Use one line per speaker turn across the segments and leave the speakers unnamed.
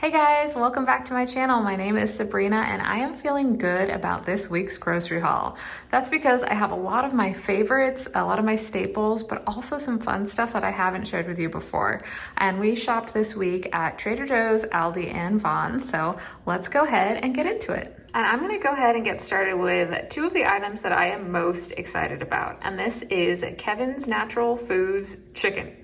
Hey guys, welcome back to my channel. My name is Sabrina and I am feeling good about this week's grocery haul. That's because I have a lot of my favorites, a lot of my staples, but also some fun stuff that I haven't shared with you before. And we shopped this week at Trader Joe's, Aldi, and Vons, so let's go ahead and get into it. And I'm gonna go ahead and get started with two of the items that I am most excited about. And this is Kevin's Natural Foods chicken.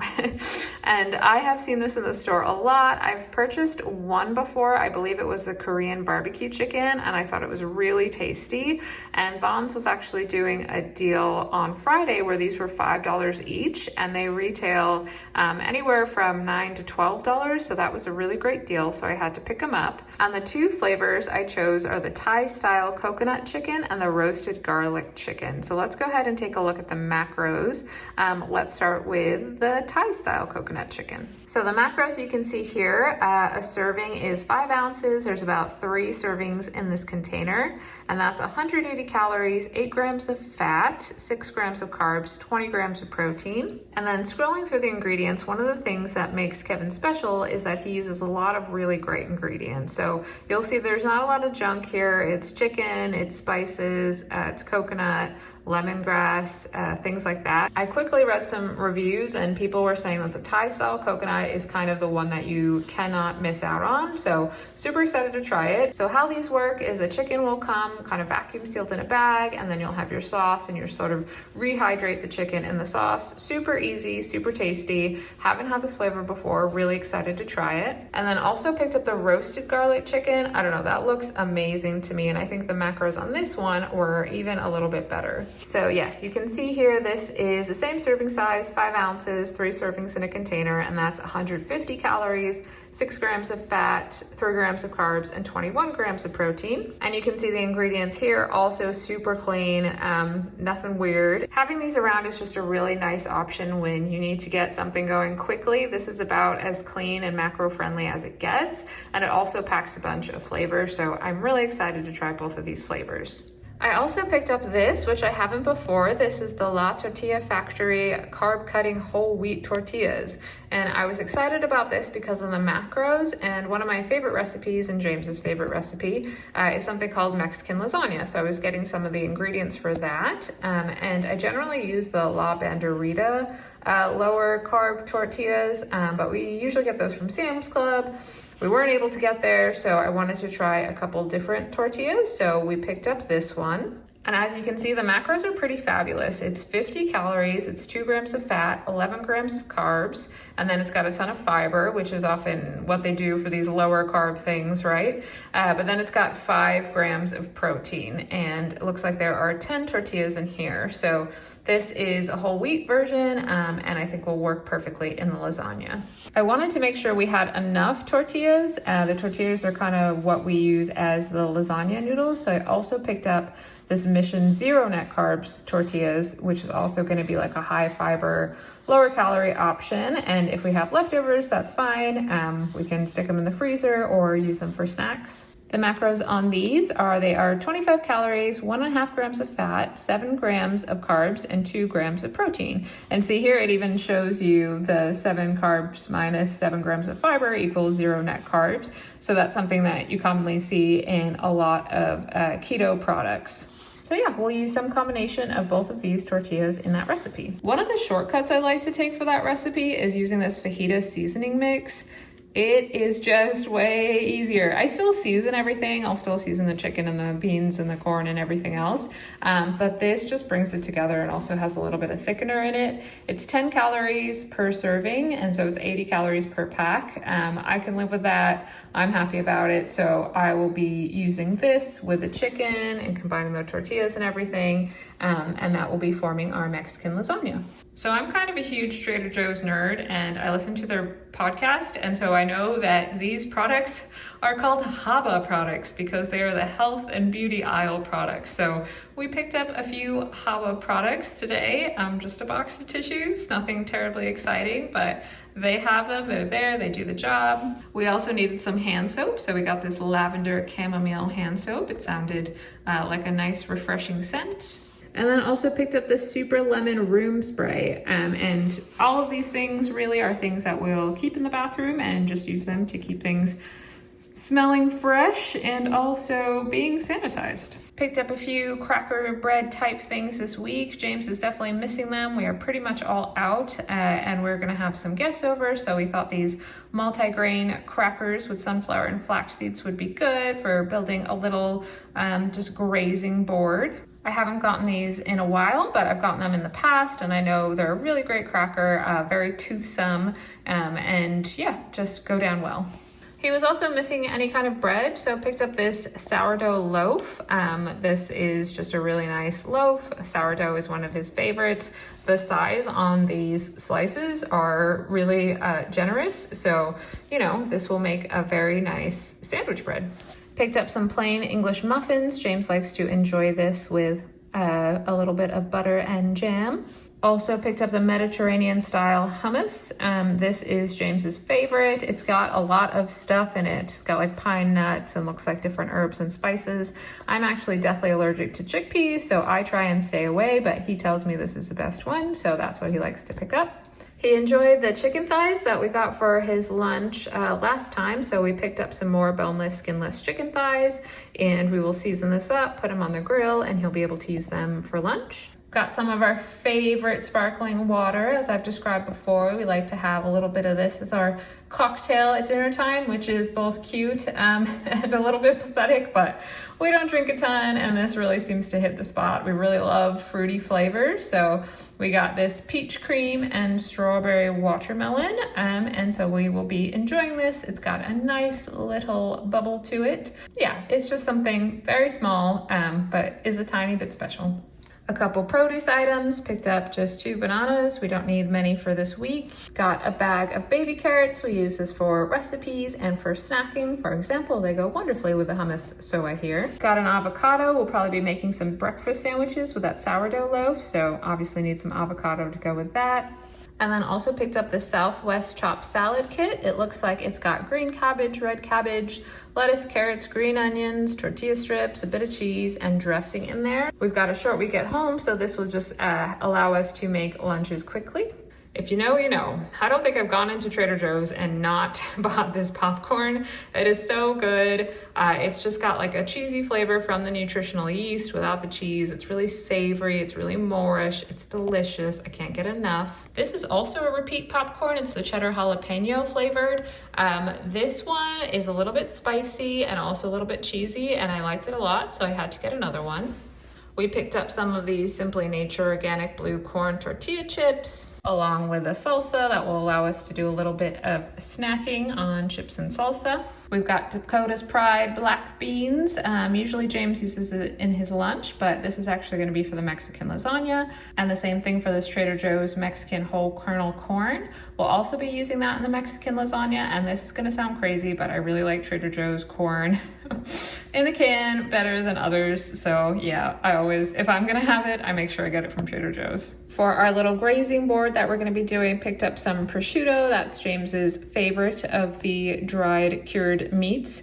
And I have seen this in the store a lot. I've purchased one before. I believe it was the Korean barbecue chicken, and I thought it was really tasty. And Vons was actually doing a deal on Friday where these were $5 each, and they retail anywhere from $9 to $12. So that was a really great deal. So I had to pick them up. And the two flavors I chose are the Thai style coconut chicken and the roasted garlic chicken. So let's go ahead and take a look at the macros. Let's start with the Thai style coconut chicken. So the macros you can see here, a serving is 5 ounces. There's about 3 servings in this container, and that's 180 calories, 8 grams of fat, 6 grams of carbs, 20 grams of protein. And then scrolling through the ingredients, one of the things that makes Kevin special is that he uses a lot of really great ingredients. So you'll see there's not a lot of junk here. It's chicken, it's spices, it's coconut, lemongrass, things like that. I quickly read some reviews and people were saying that the Thai style coconut is kind of the one that you cannot miss out on. So super excited to try it. So how these work is the chicken will come kind of vacuum sealed in a bag, and then you'll have your sauce and you sort of rehydrate the chicken in the sauce. Super easy, super tasty. Haven't had this flavor before, really excited to try it. And then also picked up the roasted garlic chicken. I don't know, that looks amazing to me, and I think the macros on this one were even a little bit better. So yes, you can see here, this is the same serving size, 5 ounces, 3 servings in a container, and that's 150 calories, 6 grams of fat, 3 grams of carbs, and 21 grams of protein. And you can see the ingredients here, also super clean, nothing weird. Having these around is just a really nice option when you need to get something going quickly. This is about as clean and macro friendly as it gets, and it also packs a bunch of flavors, so I'm really excited to try both of these flavors. I also picked up this, which I haven't before. This is the La Tortilla Factory carb cutting whole wheat tortillas. And I was excited about this because of the macros, and one of my favorite recipes and James's favorite recipe is something called Mexican lasagna. So I was getting some of the ingredients for that. And I generally use the La Banderita lower carb tortillas, but we usually get those from Sam's Club. We weren't able to get there, so I wanted to try a couple different tortillas, so we picked up this one. And as you can see, the macros are pretty fabulous. It's 50 calories, it's 2 grams of fat, 11 grams of carbs, and then it's got a ton of fiber, which is often what they do for these lower carb things, right? But then it's got 5 grams of protein, and it looks like there are 10 tortillas in here. So this is a whole wheat version, and I think will work perfectly in the lasagna. I wanted to make sure we had enough tortillas. The tortillas are kind of what we use as the lasagna noodles, so I also picked up this Mission Zero Net Carbs tortillas, which is also going to be like a high fiber, lower calorie option. And if we have leftovers, that's fine. We can stick them in the freezer or use them for snacks. The macros on these are, they are 25 calories, 1.5 grams of fat, 7 grams of carbs, and 2 grams of protein. And see here, it even shows you the 7 carbs minus 7 grams of fiber equals 0 net carbs. So that's something that you commonly see in a lot of keto products. So yeah, we'll use some combination of both of these tortillas in that recipe. One of the shortcuts I like to take for that recipe is using this fajita seasoning mix. It is just way easier. I still season everything. I'll still season the chicken and the beans and the corn and everything else. But this just brings it together and also has a little bit of thickener in it. It's 10 calories per serving, and so it's 80 calories per pack. I can live with that. I'm happy about it. So I will be using this with the chicken and combining the tortillas and everything. And that will be forming our Mexican lasagna. So I'm kind of a huge Trader Joe's nerd, and I listen to their podcast, and so I know that these products are called HABA products because they are the health and beauty aisle products. So we picked up a few HABA products today, just a box of tissues, nothing terribly exciting, but they have them, they're there, they do the job. We also needed some hand soap, so we got this lavender chamomile hand soap. It sounded like a nice refreshing scent. And then also picked up this super lemon room spray. And all of these things really are things that we'll keep in the bathroom and just use them to keep things smelling fresh and also being sanitized. Picked up a few cracker bread type things this week. James is definitely missing them. We are pretty much all out and we're gonna have some guests over, so we thought these multi-grain crackers with sunflower and flax seeds would be good for building a little just grazing board. I haven't gotten these in a while, but I've gotten them in the past, and I know they're a really great cracker, very toothsome, and yeah, just go down well. He was also missing any kind of bread, so picked up this sourdough loaf. This is just a really nice loaf. Sourdough is one of his favorites. The size on these slices are really generous, so you know, this will make a very nice sandwich bread. Picked up some plain English muffins. James likes to enjoy this with a little bit of butter and jam. Also picked up the Mediterranean style hummus. This is James's favorite. It's got a lot of stuff in it. It's got like pine nuts and looks like different herbs and spices. I'm actually deathly allergic to chickpeas, so I try and stay away, but he tells me this is the best one, so that's what he likes to pick up. He enjoyed the chicken thighs that we got for his lunch last time, so we picked up some more boneless, skinless chicken thighs, and we will season this up, put them on the grill, and he'll be able to use them for lunch. Got some of our favorite sparkling water. As I've described before, we like to have a little bit of this as our cocktail at dinner time, which is both cute and a little bit pathetic, but we don't drink a ton, and this really seems to hit the spot. We really love fruity flavors, so we got this peach cream and strawberry watermelon, and so we will be enjoying this. It's got a nice little bubble to it. Yeah, it's just something very small, but is a tiny bit special. A couple produce items, picked up just 2 bananas. We don't need many for this week. Got a bag of baby carrots. We use this for recipes and for snacking. For example, they go wonderfully with the hummus, so I hear. Got an avocado. We'll probably be making some breakfast sandwiches with that sourdough loaf, so obviously need some avocado to go with that. And then also picked up the Southwest chopped salad kit. It looks like it's got green cabbage, red cabbage, lettuce, carrots, green onions, tortilla strips, a bit of cheese, and dressing in there. We've got a short week at home, so this will just allow us to make lunches quickly. If you know, you know. I don't think I've gone into Trader Joe's and not bought this popcorn. It is so good. It's just got like a cheesy flavor from the nutritional yeast without the cheese. It's really savory. It's really Moorish. It's delicious. I can't get enough. This is also a repeat popcorn. It's the cheddar jalapeno flavored. This one is a little bit spicy and also a little bit cheesy, and I liked it a lot, so I had to get another one. We picked up some of these Simply Nature organic blue corn tortilla chips, along with a salsa that will allow us to do a little bit of snacking on chips and salsa. We've got Dakota's Pride black beans. Usually James uses it in his lunch, but this is actually going to be for the Mexican lasagna. And the same thing for this Trader Joe's Mexican whole kernel corn. We'll also be using that in the Mexican lasagna, and this is going to sound crazy, but I really like Trader Joe's corn in the can better than others. So yeah, I always, if I'm going to have it, I make sure I get it from Trader Joe's. For our little grazing board that we're going to be doing, picked up some prosciutto. That's James's favorite of the dried cured meats,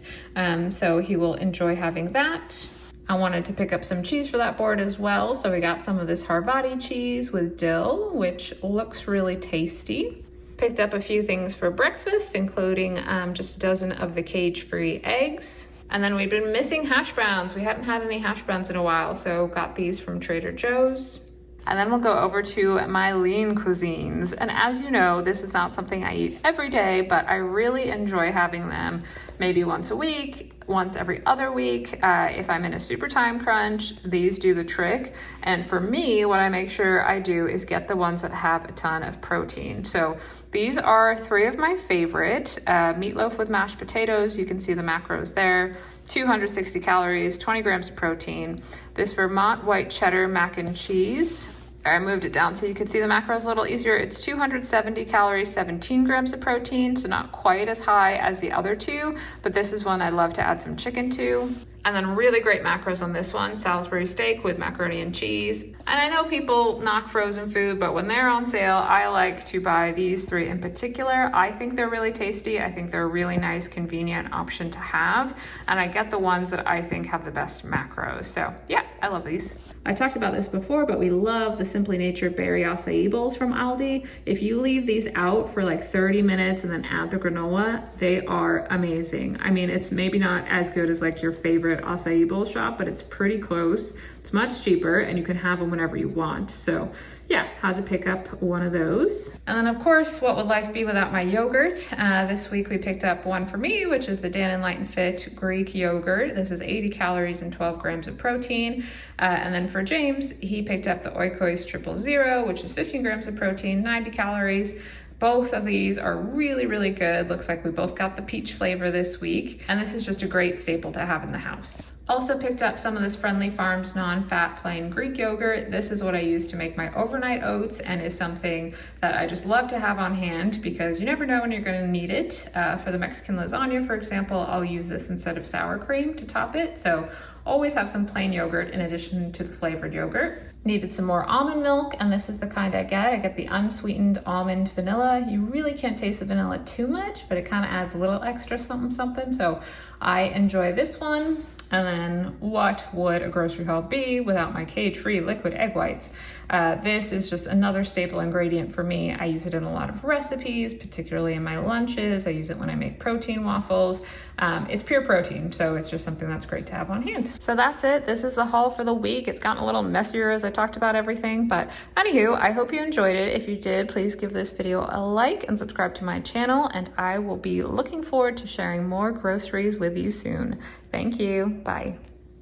so he will enjoy having that. I wanted to pick up some cheese for that board as well, so we got some of this Havarti cheese with dill, which looks really tasty. Picked up a few things for breakfast, including just a dozen of the cage-free eggs. And then we've been missing hash browns. We hadn't had any hash browns in a while, so got these from Trader Joe's. And then we'll go over to my lean cuisines. And as you know, this is not something I eat every day, but I really enjoy having them maybe once a week, once every other week. If I'm in a super time crunch, these do the trick. And for me, what I make sure I do is get the ones that have a ton of protein. So these are 3 of my favorite. Meatloaf with mashed potatoes, you can see the macros there. 260 calories, 20 grams of protein. This Vermont white cheddar mac and cheese. I moved it down so you could see the macros a little easier. It's 270 calories, 17 grams of protein, so not quite as high as the other 2, but this is one I'd love to add some chicken to. And then really great macros on this one, Salisbury steak with macaroni and cheese. And I know people knock frozen food, but when they're on sale, I like to buy these three in particular. I think they're really tasty. I think they're a really nice, convenient option to have. And I get the ones that I think have the best macros. So yeah, I love these. I talked about this before, but we love the Simply Natured Berry Acai Bowls from Aldi. If you leave these out for like 30 minutes and then add the granola, they are amazing. I mean, it's maybe not as good as like your favorite acai bowl shop, but it's pretty close. It's much cheaper and you can have them whenever you want. So yeah, had to pick up one of those. And then of course, what would life be without my yogurt? This week we picked up one for me, which is the Dannon Light and Fit Greek yogurt. This is 80 calories and 12 grams of protein. And then for James, he picked up the Oikos 000, which is 15 grams of protein, 90 calories. Both of these are really, really good. Looks like we both got the peach flavor this week. And this is just a great staple to have in the house. Also picked up some of this Friendly Farms non-fat plain Greek yogurt. This is what I use to make my overnight oats and is something that I just love to have on hand because you never know when you're gonna need it. For the Mexican lasagna, for example, I'll use this instead of sour cream to top it. So always have some plain yogurt in addition to the flavored yogurt. Needed some more almond milk, and this is the kind I get. I get the unsweetened almond vanilla. You really can't taste the vanilla too much, but it kind of adds a little extra something something. So I enjoy this one. And then what would a grocery haul be without my cage-free liquid egg whites? This is just another staple ingredient for me. I use it in a lot of recipes, particularly in my lunches. I use it when I make protein waffles. It's pure protein, so it's just something that's great to have on hand. So that's it. This is the haul for the week. It's gotten a little messier as I talked about everything, but anywho, I hope you enjoyed it. If you did, please give this video a like and subscribe to my channel, and I will be looking forward to sharing more groceries with you soon. Thank you. Bye.